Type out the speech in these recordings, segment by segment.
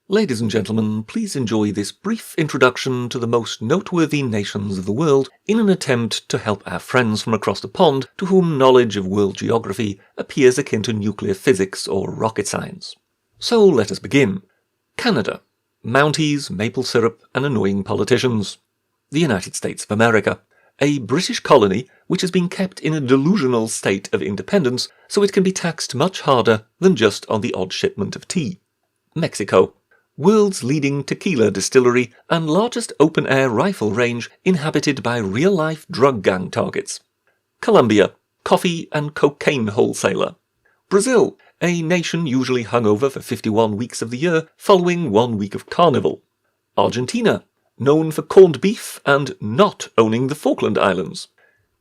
Ladies and gentlemen, please enjoy this brief introduction to the most noteworthy nations of the world in an attempt to help our friends from across the pond to whom knowledge of world geography appears akin to nuclear physics or rocket science. So let us begin. Canada. Mounties, maple syrup and annoying politicians. The United States of America. A British colony which has been kept in a delusional state of independence so it can be taxed much harder than just on the odd shipment of tea. Mexico. World's leading tequila distillery and largest open-air rifle range inhabited by real-life drug gang targets. Colombia. Coffee and cocaine wholesaler. Brazil. A nation usually hungover for 51 weeks of the year following 1 week of carnival. Argentina. Known for corned beef and not owning the Falkland Islands.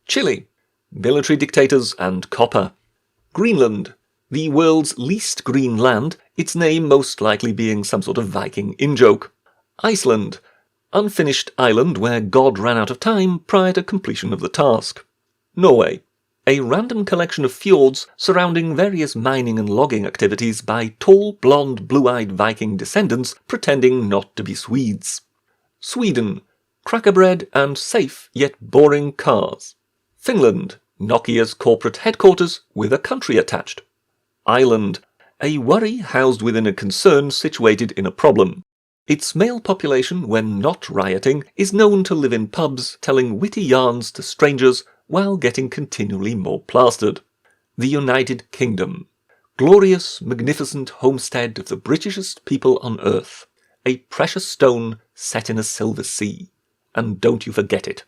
Chile. Military dictators and copper. Greenland. The world's least green land, its name most likely being some sort of Viking in-joke. Iceland. Unfinished island where God ran out of time prior to completion of the task. Norway. A random collection of fjords surrounding various mining and logging activities by tall, blonde, blue-eyed Viking descendants pretending not to be Swedes. Sweden. Cracker bread and safe yet boring cars. Finland. Nokia's corporate headquarters with a country attached. Ireland. A worry housed within a concern situated in a problem. Its male population, when not rioting, is known to live in pubs telling witty yarns to strangers while getting continually more plastered. The United Kingdom. Glorious, magnificent homestead of the Britishest people on earth. A precious stone set in a silver sea. And don't you forget it.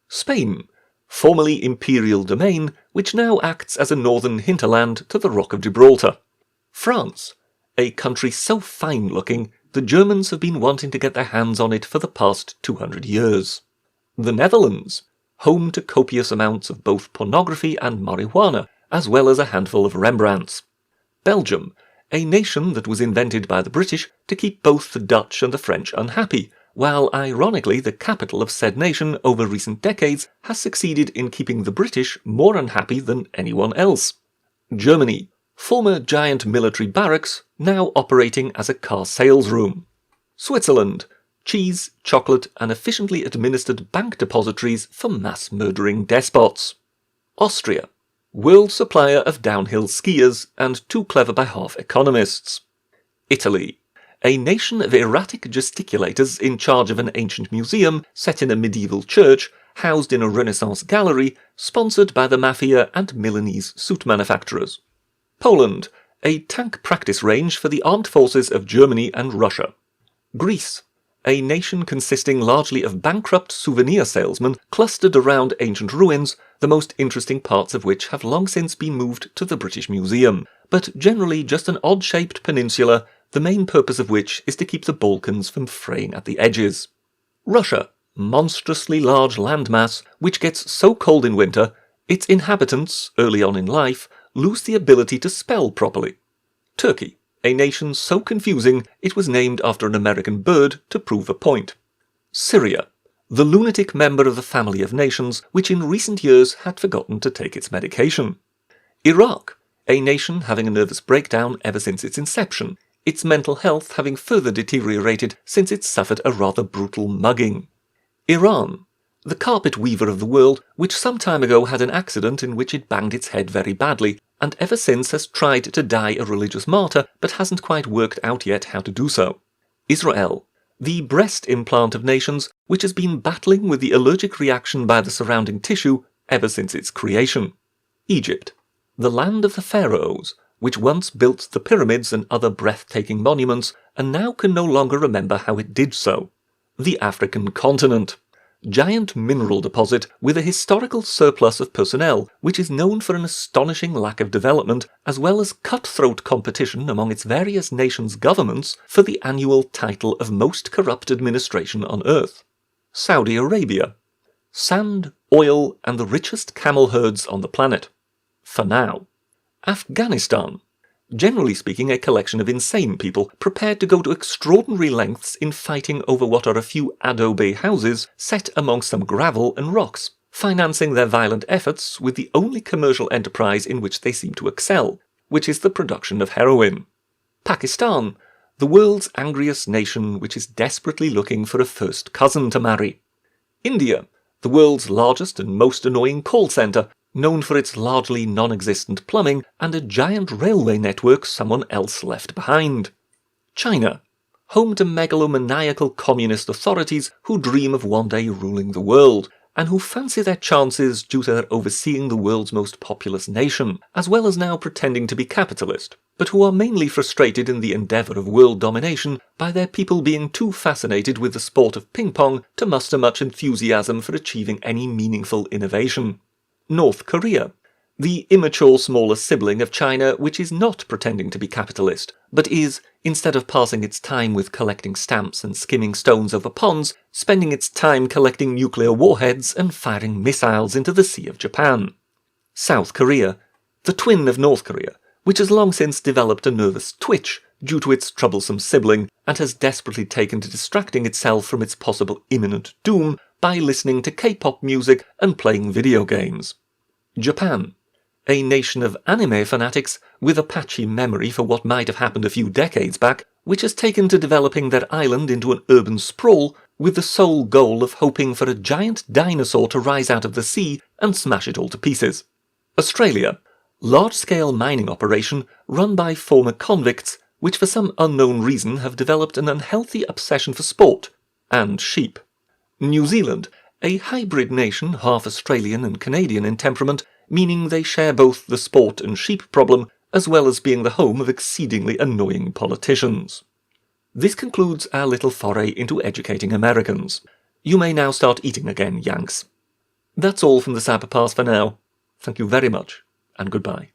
Spain. Formerly imperial domain, which now acts as a northern hinterland to the Rock of Gibraltar. France. A country so fine-looking, the Germans have been wanting to get their hands on it for the past 200 years. The Netherlands. Home to copious amounts of both pornography and marijuana, as well as a handful of Rembrandts. Belgium. A nation that was invented by the British to keep both the Dutch and the French unhappy, while ironically the capital of said nation over recent decades has succeeded in keeping the British more unhappy than anyone else. Germany. Former giant military barracks, now operating as a car sales room. Switzerland. Cheese, chocolate and efficiently administered bank depositories for mass-murdering despots. Austria. World supplier of downhill skiers and too clever by half economists. Italy. A nation of erratic gesticulators in charge of an ancient museum set in a medieval church, housed in a Renaissance gallery, sponsored by the mafia and Milanese suit manufacturers. Poland. A tank practice range for the armed forces of Germany and Russia. Greece. A nation consisting largely of bankrupt souvenir salesmen clustered around ancient ruins, the most interesting parts of which have long since been moved to the British Museum, but generally just an odd-shaped peninsula, the main purpose of which is to keep the Balkans from fraying at the edges. Russia. Monstrously large landmass, which gets so cold in winter, its inhabitants, early on in life, lose the ability to spell properly. Turkey. A nation so confusing it was named after an American bird to prove a point. Syria. The lunatic member of the family of nations which in recent years had forgotten to take its medication. Iraq. A nation having a nervous breakdown ever since its inception, its mental health having further deteriorated since it suffered a rather brutal mugging. Iran. The carpet weaver of the world, which some time ago had an accident in which it banged its head very badly, and ever since has tried to die a religious martyr but hasn't quite worked out yet how to do so. Israel. The breast implant of nations, which has been battling with the allergic reaction by the surrounding tissue ever since its creation. Egypt. The land of the pharaohs, which once built the pyramids and other breathtaking monuments, and now can no longer remember how it did so. The African continent. Giant mineral deposit with a historical surplus of personnel, which is known for an astonishing lack of development, as well as cutthroat competition among its various nations' governments for the annual title of most corrupt administration on earth. Saudi Arabia. Sand, oil, and the richest camel herds on the planet. For now. Afghanistan. Generally speaking, a collection of insane people prepared to go to extraordinary lengths in fighting over what are a few adobe houses set amongst some gravel and rocks, financing their violent efforts with the only commercial enterprise in which they seem to excel, which is the production of heroin. Pakistan. the world's angriest nation which is desperately looking for a first cousin to marry. India, the world's largest and most annoying call centre, known for its largely non-existent plumbing and a giant railway network someone else left behind. China, home to megalomaniacal communist authorities who dream of one day ruling the world, and who fancy their chances due to their overseeing the world's most populous nation, as well as now pretending to be capitalist, but who are mainly frustrated in the endeavour of world domination by their people being too fascinated with the sport of ping-pong to muster much enthusiasm for achieving any meaningful innovation. North Korea, the immature smaller sibling of China which is not pretending to be capitalist, but is, instead of passing its time with collecting stamps and skimming stones over ponds, spending its time collecting nuclear warheads and firing missiles into the Sea of Japan. South Korea, the twin of North Korea, which has long since developed a nervous twitch due to its troublesome sibling and has desperately taken to distracting itself from its possible imminent doom by listening to K-pop music and playing video games. Japan, a nation of anime fanatics with a patchy memory for what might have happened a few decades back, which has taken to developing their island into an urban sprawl with the sole goal of hoping for a giant dinosaur to rise out of the sea and smash it all to pieces. Australia, large-scale mining operation run by former convicts which for some unknown reason have developed an unhealthy obsession for sport and sheep. New Zealand, a hybrid nation half Australian and Canadian in temperament, meaning they share both the sport and sheep problem, as well as being the home of exceedingly annoying politicians. This concludes our little foray into educating Americans. You may now start eating again, Yanks. That's all from the Cyberpass for now. Thank you very much, and goodbye.